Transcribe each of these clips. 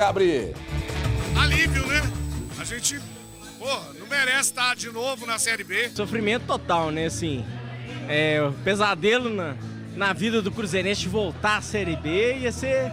Gabriel. Alívio, né? A gente, não merece estar de novo na Série B. Sofrimento total, né? Assim, o pesadelo na vida do cruzeirense de voltar à Série B ia ser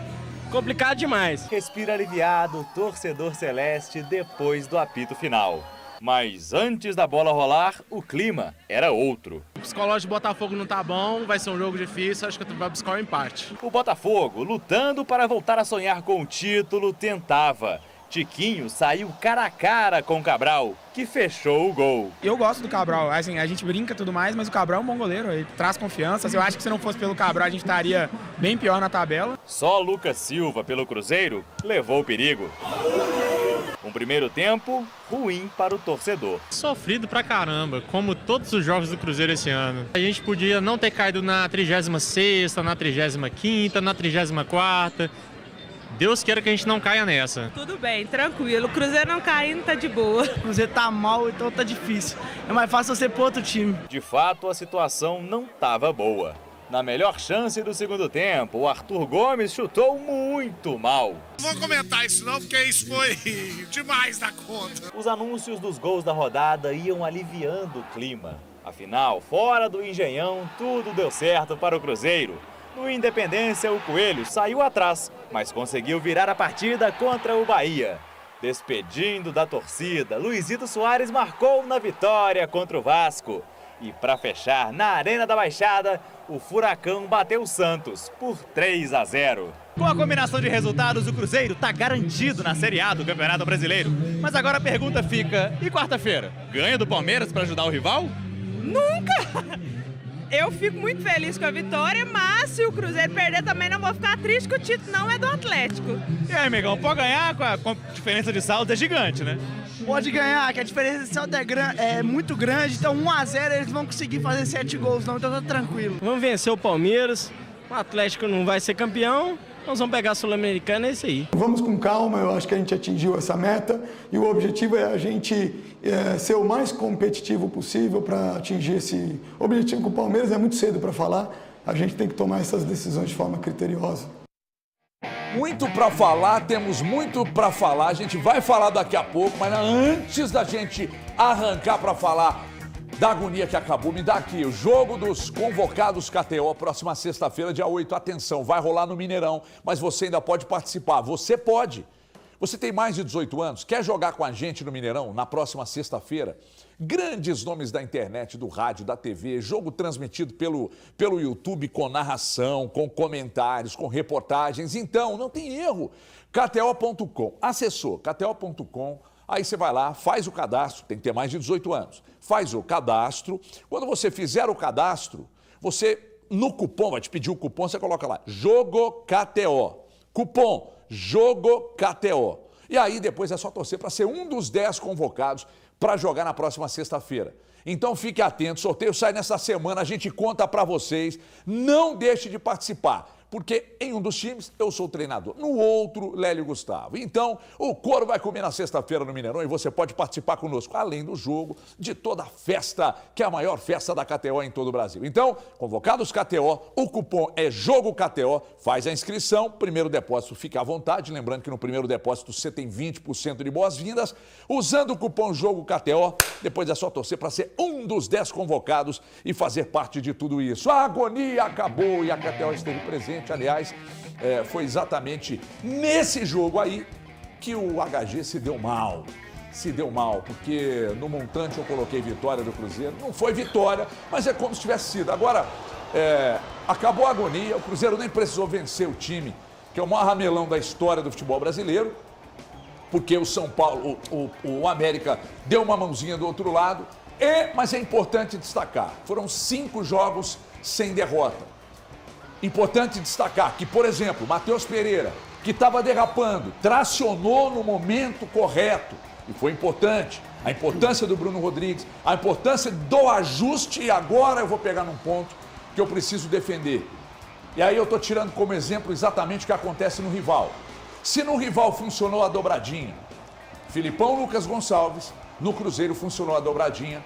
complicado demais. Respira aliviado, torcedor celeste, depois do apito final. Mas antes da bola rolar, o clima era outro. O psicológico do Botafogo não tá bom, vai ser um jogo difícil, acho que vai buscar um empate. O Botafogo, lutando para voltar a sonhar com o título, tentava. Tiquinho saiu cara a cara com o Cabral, que fechou o gol. Eu gosto do Cabral, assim, a gente brinca e tudo mais, mas o Cabral é um bom goleiro, ele traz confiança. Eu acho que se não fosse pelo Cabral, a gente estaria bem pior na tabela. Só Lucas Silva, pelo Cruzeiro, levou o perigo. Um primeiro tempo ruim para o torcedor. Sofrido pra caramba, como todos os jogos do Cruzeiro esse ano. A gente podia não ter caído na 36ª, na 35ª, na 34ª. Deus queira que a gente não caia nessa. Tudo bem, tranquilo. O Cruzeiro não caindo, tá de boa. O Cruzeiro tá mal, então tá difícil. É mais fácil você pôr outro time. De fato, a situação não estava boa. Na melhor chance do segundo tempo, o Arthur Gomes chutou muito mal. Não vou comentar isso não, porque isso foi demais da conta. Os anúncios dos gols da rodada iam aliviando o clima. Afinal, fora do Engenhão, tudo deu certo para o Cruzeiro. No Independência, o Coelho saiu atrás, mas conseguiu virar a partida contra o Bahia. Despedindo da torcida, Luizito Soares marcou na vitória contra o Vasco. E para fechar, na Arena da Baixada, o Furacão bateu o Santos por 3-0. Com a combinação de resultados, o Cruzeiro está garantido na Série A do Campeonato Brasileiro. Mas agora a pergunta fica, e quarta-feira? Ganha do Palmeiras para ajudar o rival? Nunca! Eu fico muito feliz com a vitória, mas se o Cruzeiro perder também não vou ficar triste, que o título não é do Atlético. E aí, amigão, pode ganhar com a diferença de saldo é gigante, né? Pode ganhar, que a diferença de saldo é muito grande, então 1-0 eles vão conseguir fazer 7 gols, não, então tá tranquilo. Vamos vencer o Palmeiras, o Atlético não vai ser campeão, nós vamos pegar a Sul-Americana, é isso aí. Vamos com calma, eu acho que a gente atingiu essa meta e o objetivo é a gente ser o mais competitivo possível para atingir esse objetivo com o Palmeiras. É muito cedo para falar, a gente tem que tomar essas decisões de forma criteriosa. Muito para falar, temos muito para falar, a gente vai falar daqui a pouco, mas antes da gente arrancar para falar da agonia que acabou, me dá aqui o jogo dos convocados KTO, próxima sexta-feira, dia 8, atenção, vai rolar no Mineirão, mas você ainda pode participar, você pode. Você tem mais de 18 anos, quer jogar com a gente no Mineirão na próxima sexta-feira? Grandes nomes da internet, do rádio, da TV, jogo transmitido pelo YouTube com narração, com comentários, com reportagens. Então, não tem erro. KTO.com, acessou KTO.com, aí você vai lá, faz o cadastro, tem que ter mais de 18 anos. Faz o cadastro. Quando você fizer o cadastro, você, no cupom, vai te pedir o cupom, você coloca lá, Jogo KTO. Cupom Jogo KTO. E aí depois é só torcer para ser um dos 10 convocados para jogar na próxima sexta-feira. Então fique atento, o sorteio sai nessa semana, a gente conta para vocês. Não deixe de participar, porque em um dos times eu sou o treinador, no outro, Lélio Gustavo. Então, o couro vai comer na sexta-feira no Mineirão e você pode participar conosco, além do jogo, de toda a festa, que é a maior festa da KTO em todo o Brasil. Então, convocados KTO, o cupom é Jogo KTO, faz a inscrição, primeiro depósito fica à vontade, lembrando que no primeiro depósito você tem 20% de boas-vindas, usando o cupom Jogo KTO, depois é só torcer para ser um dos 10 convocados e fazer parte de tudo isso. A agonia acabou e a KTO esteve presente. Aliás, foi exatamente nesse jogo aí que o HG se deu mal. Se deu mal, porque no montante eu coloquei vitória do Cruzeiro. Não foi vitória, mas é como se tivesse sido. Agora, acabou a agonia, o Cruzeiro nem precisou vencer o time, que é o maior ramelão da história do futebol brasileiro, porque o São Paulo, o América, deu uma mãozinha do outro lado. Mas é importante destacar, foram 5 jogos sem derrota. Importante destacar que, por exemplo, Matheus Pereira, que estava derrapando, tracionou no momento correto. E foi importante. A importância do Bruno Rodrigues, a importância do ajuste. E agora eu vou pegar num ponto que eu preciso defender. E aí eu estou tirando como exemplo exatamente o que acontece no rival. Se no rival funcionou a dobradinha, Filipão, Lucas Gonçalves, no Cruzeiro funcionou a dobradinha,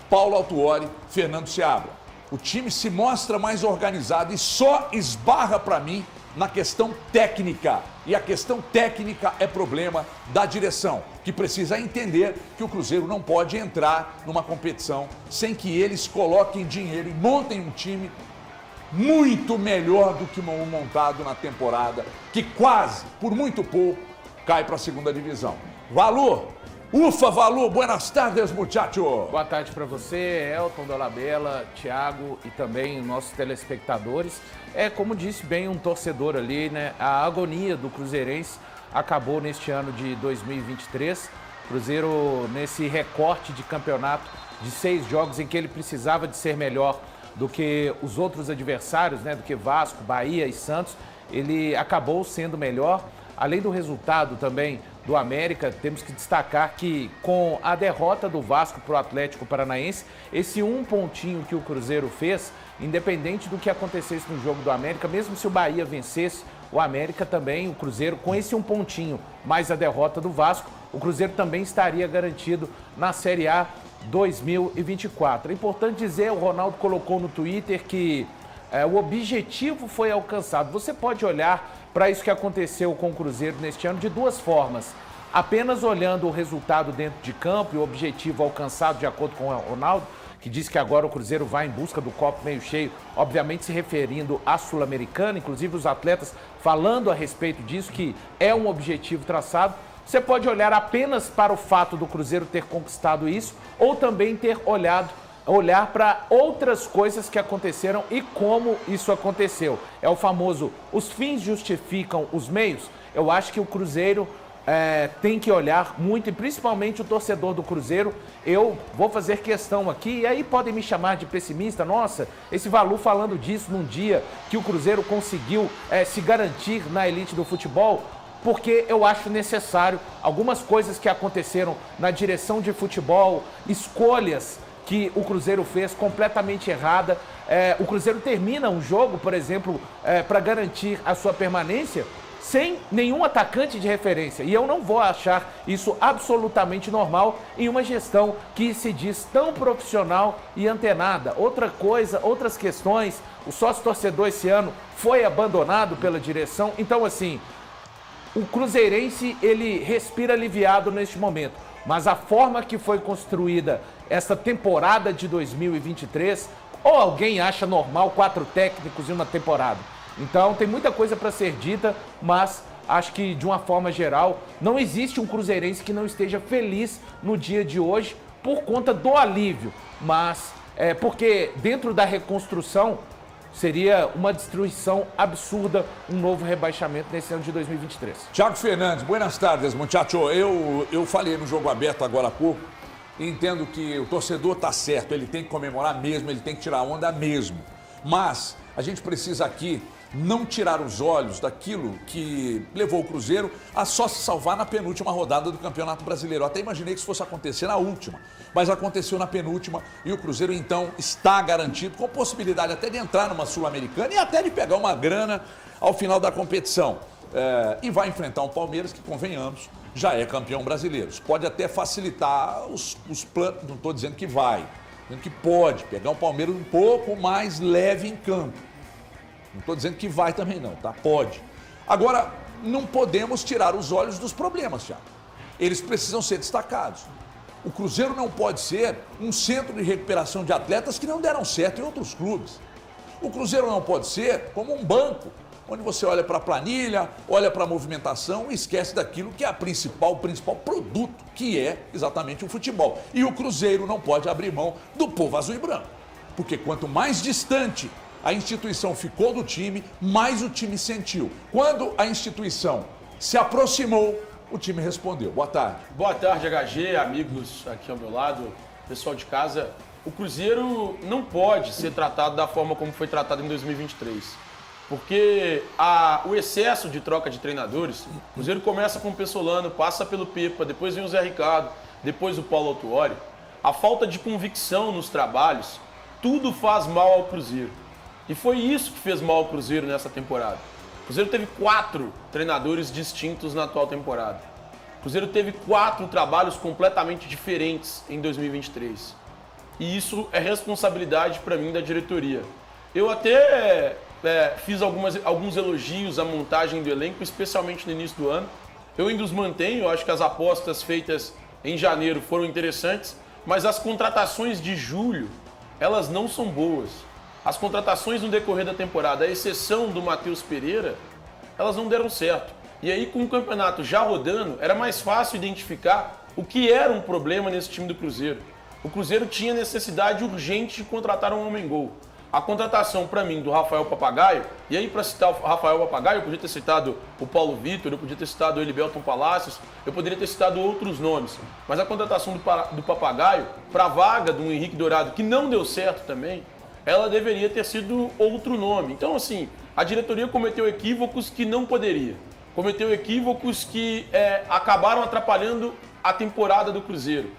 Paulo Autuori, Fernando Seabra. O time se mostra mais organizado e só esbarra para mim na questão técnica. E a questão técnica é problema da direção, que precisa entender que o Cruzeiro não pode entrar numa competição sem que eles coloquem dinheiro e montem um time muito melhor do que o montado na temporada, que quase, por muito pouco, cai para a segunda divisão. Valu! Ufa, Valu! Buenas tardes, muchacho! Boa tarde para você, Elton Dolabella, Thiago e também nossos telespectadores. Como disse bem um torcedor ali, né? A agonia do cruzeirense acabou neste ano de 2023. Cruzeiro nesse recorte de campeonato de 6 jogos em que ele precisava de ser melhor do que os outros adversários, né? Do que Vasco, Bahia e Santos. Ele acabou sendo melhor. Além do resultado também do América, temos que destacar que com a derrota do Vasco para o Atlético Paranaense, esse um pontinho que o Cruzeiro fez, independente do que acontecesse no jogo do América, mesmo se o Bahia vencesse o América também, o Cruzeiro com esse um pontinho mais a derrota do Vasco, o Cruzeiro também estaria garantido na Série A 2024. É importante dizer, o Ronaldo colocou no Twitter que o objetivo foi alcançado. Você pode olhar para isso que aconteceu com o Cruzeiro neste ano de 2 formas. Apenas olhando o resultado dentro de campo e o objetivo alcançado de acordo com o Ronaldo, que diz que agora o Cruzeiro vai em busca do copo meio cheio, obviamente se referindo à Sul-Americana, inclusive os atletas falando a respeito disso, que é um objetivo traçado. Você pode olhar apenas para o fato do Cruzeiro ter conquistado isso, ou também ter olhar para outras coisas que aconteceram e como isso aconteceu. É o famoso, os fins justificam os meios. Eu acho que o Cruzeiro tem que olhar muito, e principalmente o torcedor do Cruzeiro. Eu vou fazer questão aqui, e aí podem me chamar de pessimista. Nossa, esse Valu falando disso num dia que o Cruzeiro conseguiu se garantir na elite do futebol, porque eu acho necessário algumas coisas que aconteceram na direção de futebol, escolhas que o Cruzeiro fez completamente errada. O Cruzeiro termina um jogo, por exemplo, para garantir a sua permanência, sem nenhum atacante de referência. E eu não vou achar isso absolutamente normal em uma gestão que se diz tão profissional e antenada. Outra coisa, outras questões, o sócio-torcedor esse ano foi abandonado pela direção. Então, assim, o cruzeirense, ele respira aliviado neste momento. Mas a forma que foi construída essa temporada de 2023, ou alguém acha normal 4 técnicos em uma temporada? Então tem muita coisa para ser dita, mas acho que de uma forma geral não existe um cruzeirense que não esteja feliz no dia de hoje por conta do alívio. Mas porque dentro da reconstrução seria uma destruição absurda, um novo rebaixamento nesse ano de 2023. Thiago Fernandes, buenas tardes, muchacho. Eu falei no Jogo Aberto agora há pouco, e entendo que o torcedor está certo, ele tem que comemorar mesmo, ele tem que tirar onda mesmo. Mas a gente precisa aqui não tirar os olhos daquilo que levou o Cruzeiro a só se salvar na penúltima rodada do Campeonato Brasileiro. Eu até imaginei que isso fosse acontecer na última, mas aconteceu na penúltima e o Cruzeiro então está garantido, com possibilidade até de entrar numa Sul-Americana e até de pegar uma grana ao final da competição. E vai enfrentar um Palmeiras que, convenhamos, já é campeão brasileiro. Isso pode até facilitar os planos, não estou dizendo que vai, dizendo que pode pegar um Palmeiras um pouco mais leve em campo. Não estou dizendo que vai também não, tá? Pode. Agora, não podemos tirar os olhos dos problemas, Thiago. Eles precisam ser destacados. O Cruzeiro não pode ser um centro de recuperação de atletas que não deram certo em outros clubes. O Cruzeiro não pode ser como um banco, onde você olha para a planilha, olha para a movimentação e esquece daquilo que é o principal produto, que é exatamente o futebol. E o Cruzeiro não pode abrir mão do povo azul e branco. Porque quanto mais distante a instituição ficou do time, mais o time sentiu. Quando a instituição se aproximou, o time respondeu. Boa tarde. Boa tarde, HG, amigos aqui ao meu lado, pessoal de casa. O Cruzeiro não pode ser tratado da forma como foi tratado em 2023. Porque o excesso de troca de treinadores, o Cruzeiro começa com o Pessolano, passa pelo Pepa, depois vem o Zé Ricardo, depois o Paulo Autuori. A falta de convicção nos trabalhos, tudo faz mal ao Cruzeiro. E foi isso que fez mal ao Cruzeiro nessa temporada. O Cruzeiro teve 4 treinadores distintos na atual temporada. O Cruzeiro teve 4 trabalhos completamente diferentes em 2023. E isso é responsabilidade, para mim, da diretoria. Eu até fiz alguns elogios à montagem do elenco, especialmente no início do ano. Eu ainda os mantenho, eu acho que as apostas feitas em janeiro foram interessantes, mas as contratações de julho, elas não são boas. As contratações no decorrer da temporada, à exceção do Matheus Pereira, elas não deram certo. E aí, com o campeonato já rodando, era mais fácil identificar o que era um problema nesse time do Cruzeiro. O Cruzeiro tinha necessidade urgente de contratar um homem-gol. A contratação, para mim, do Rafael Papagaio, e aí para citar o Rafael Papagaio, eu podia ter citado o Paulo Vitor, eu podia ter citado o Elivelton Palacios, eu poderia ter citado outros nomes. Mas a contratação do Papagaio, para a vaga do Henrique Dourado, que não deu certo também, ela deveria ter sido outro nome. Então, assim, a diretoria cometeu equívocos que não poderia. Cometeu equívocos que acabaram atrapalhando a temporada do Cruzeiro.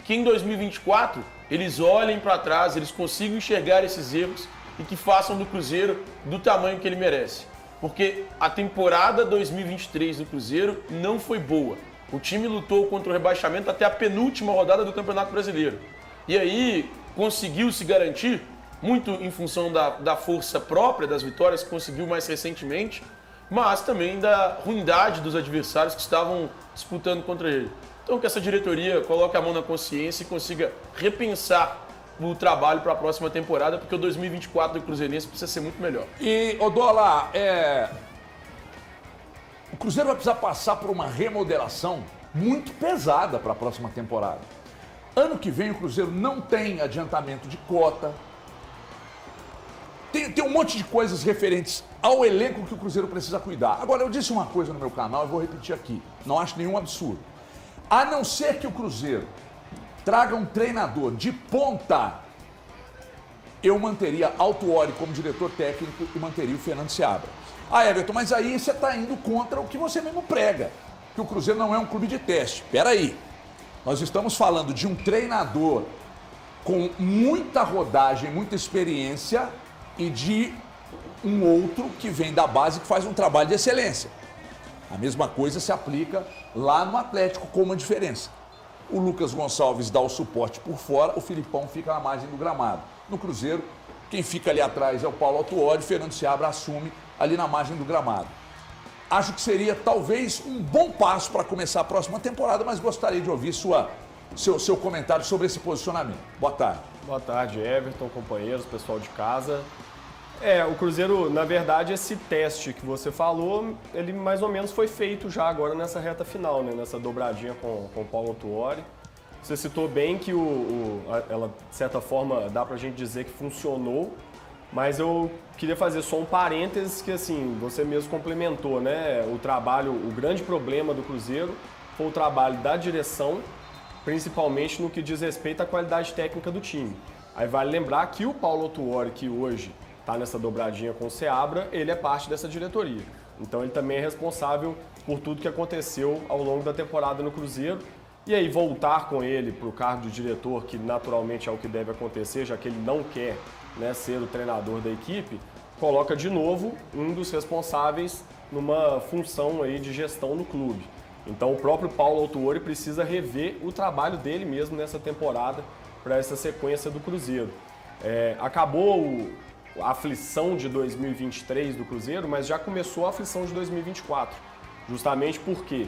Que em 2024 eles olhem para trás, eles consigam enxergar esses erros e que façam do Cruzeiro do tamanho que ele merece. Porque a temporada 2023 do Cruzeiro não foi boa. O time lutou contra o rebaixamento até a penúltima rodada do Campeonato Brasileiro. E aí conseguiu se garantir, muito em função da força própria das vitórias que conseguiu mais recentemente, mas também da ruindade dos adversários que estavam disputando contra ele. Então que essa diretoria coloque a mão na consciência e consiga repensar o trabalho para a próxima temporada, porque o 2024 do Cruzeirense precisa ser muito melhor. E, Odola, o Cruzeiro vai precisar passar por uma remodelação muito pesada para a próxima temporada. Ano que vem o Cruzeiro não tem adiantamento de cota. Tem um monte de coisas referentes ao elenco que o Cruzeiro precisa cuidar. Agora, eu disse uma coisa no meu canal e vou repetir aqui. Não acho nenhum absurdo. A não ser que o Cruzeiro traga um treinador de ponta, eu manteria Autuori como diretor técnico e manteria o Fernando Seabra. Ah, Everton, mas aí você está indo contra o que você mesmo prega, que o Cruzeiro não é um clube de teste. Peraí, nós estamos falando de um treinador com muita rodagem, muita experiência e de um outro que vem da base que faz um trabalho de excelência. A mesma coisa se aplica lá no Atlético, com uma diferença. O Lucas Gonçalves dá o suporte por fora, o Filipão fica na margem do gramado. No Cruzeiro, quem fica ali atrás é o Paulo Autuori, o Fernando Seabra assume ali na margem do gramado. Acho que seria talvez um bom passo para começar a próxima temporada, mas gostaria de ouvir seu comentário sobre esse posicionamento. Boa tarde. Boa tarde, Everton, companheiros, pessoal de casa. O Cruzeiro, na verdade, esse teste que você falou, ele mais ou menos foi feito já agora nessa reta final, né? Nessa dobradinha com o Paulo Autuori. Você citou bem que ela, de certa forma, dá pra gente dizer que funcionou, mas eu queria fazer só um parênteses que, assim, você mesmo complementou, né? O grande problema do Cruzeiro foi o trabalho da direção, principalmente no que diz respeito à qualidade técnica do time. Aí vale lembrar que o Paulo Autuori, que hoje está nessa dobradinha com o Seabra, ele é parte dessa diretoria. Então ele também é responsável por tudo que aconteceu ao longo da temporada no Cruzeiro. E aí voltar com ele para o cargo de diretor, que naturalmente é o que deve acontecer, já que ele não quer, né, ser o treinador da equipe, coloca de novo um dos responsáveis numa função aí de gestão no clube. Então o próprio Paulo Autuori precisa rever o trabalho dele mesmo nessa temporada para essa sequência do Cruzeiro. Acabou a aflição de 2023 do Cruzeiro, mas já começou a aflição de 2024, justamente porque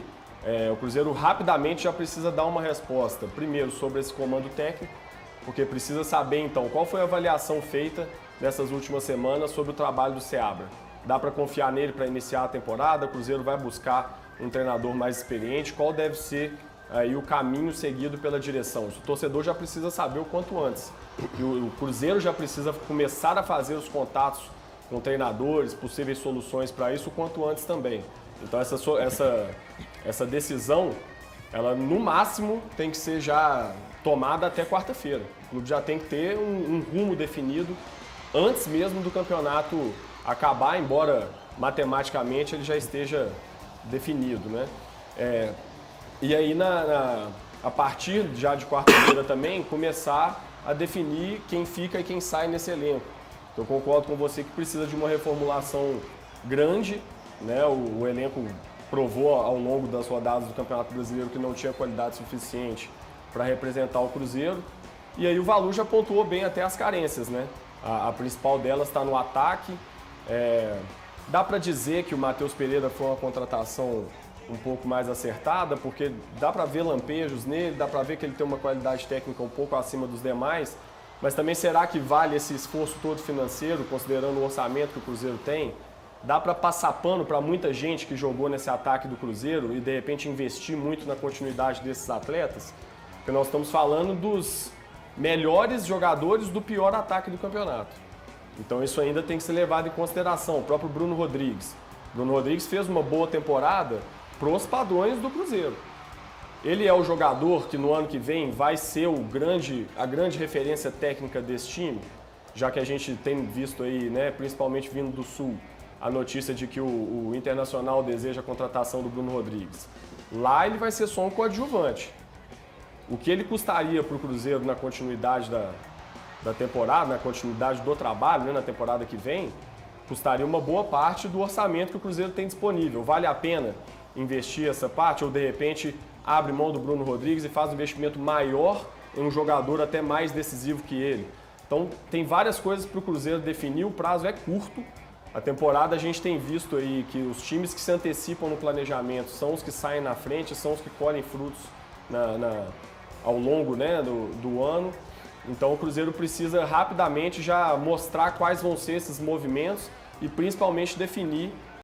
o Cruzeiro rapidamente já precisa dar uma resposta, primeiro sobre esse comando técnico, porque precisa saber então qual foi a avaliação feita nessas últimas semanas sobre o trabalho do Seabra. Dá para confiar nele para iniciar a temporada? O Cruzeiro vai buscar um treinador mais experiente? Qual deve ser aí o caminho seguido pela direção? O torcedor já precisa saber o quanto antes. E o Cruzeiro já precisa começar a fazer os contatos com treinadores, possíveis soluções para isso o quanto antes também. Então essa decisão, ela no máximo tem que ser já tomada até quarta-feira. O clube já tem que ter um rumo definido antes mesmo do campeonato acabar, embora matematicamente ele já esteja definido, né? E aí a partir já de quarta-feira também começar a definir quem fica e quem sai nesse elenco. Eu concordo com você que precisa de uma reformulação grande, né? O elenco provou ao longo das rodadas do Campeonato Brasileiro que não tinha qualidade suficiente para representar o Cruzeiro. E aí o Valu já pontuou bem até as carências, né? A principal delas está no ataque. Dá para dizer que o Matheus Pereira foi uma contratação um pouco mais acertada, porque dá para ver lampejos nele, dá para ver que ele tem uma qualidade técnica um pouco acima dos demais, mas também será que vale esse esforço todo financeiro, considerando o orçamento que o Cruzeiro tem? Dá para passar pano para muita gente que jogou nesse ataque do Cruzeiro e de repente investir muito na continuidade desses atletas? Porque nós estamos falando dos melhores jogadores do pior ataque do campeonato. Então isso ainda tem que ser levado em consideração. O próprio Bruno Rodrigues. Bruno Rodrigues fez uma boa temporada para os padrões do Cruzeiro. Ele é o jogador que no ano que vem vai ser a grande referência técnica desse time, já que a gente tem visto aí, né, principalmente vindo do Sul, a notícia de que o Internacional deseja a contratação do Bruno Rodrigues. Lá ele vai ser só um coadjuvante. O que ele custaria para o Cruzeiro na continuidade da temporada, na continuidade do trabalho, né, na temporada que vem, custaria uma boa parte do orçamento que o Cruzeiro tem disponível. Vale a pena investir essa parte ou, de repente, abre mão do Bruno Rodrigues e faz um investimento maior em um jogador até mais decisivo que ele? Então, tem várias coisas para o Cruzeiro definir, o prazo é curto. A temporada a gente tem visto aí que os times que se antecipam no planejamento são os que saem na frente, são os que colhem frutos ao longo, né, do ano. Então o Cruzeiro precisa rapidamente já mostrar quais vão ser esses movimentos e principalmente definir